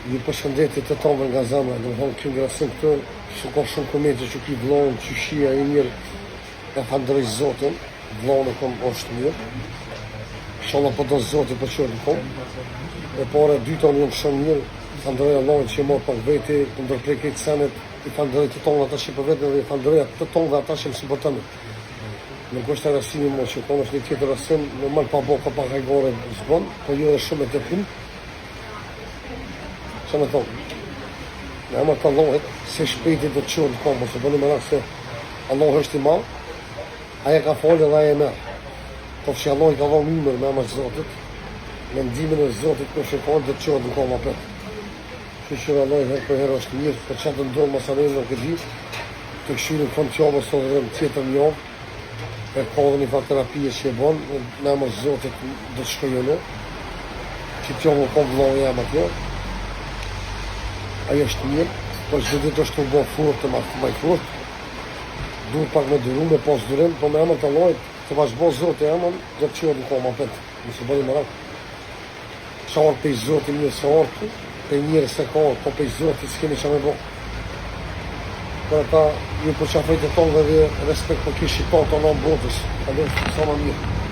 Një përshëndetje të tonë nga zemra, do të thonë kjo ngrasim këtë, që ka shumë komente që ki vlonë, që shia i mirë, e falënderoj Zotin, vlonë e kom është mirë. Inshallah po do Zoti për çfarë kom. E para dyta unë jam shumë mirë, falënderoj Allahun që më pak vete, të ndërprej këtë senet, i falënderoj të tonë ata që për vetën dhe i falënderoj të tonë dhe ata që më suportojnë. Nuk është rasimi më që konë është një tjetër rasim, normal pa boka pa hajgore zbon, po jo edhe shumë e të pun. Që me thonë, në emër të Allahit, se shpejti do të qërë në komë, se bëni më rakë se Allah është i malë, aja ka folë dhe aja e merë. Po që Allah i ka dhonë imër me emër Zotit, me ndimin e Zotit për shëkonë dhe të qërë në komë apet. Që Allah i herë për herë është mirë, për që të ndonë masanërë në këtë ditë, të këshyrin fond qovë së dhe në tjetër një ovë, e kodhën i terapie që e bonë, me emër Zotit dhe të shkojënë, që të më komë vlohë jam atje. Ajo është mirë, për që ditë është të bëhë furt të maj furt, duhet pak me dyru, me pas dyrim, po me emër të Allahit, të vazhbo Zotit emën, dhe të qërë në komë apet, nëse bëri më rakë. Qarë pej Zotit mirë se orku, pej njëre se ka orë, po pej Zotit s'kemi që me bëhë. Për ata, ju për qafajt e tonë dhe respekt për kishë i tonë të në botës, a dhe sa më mirë.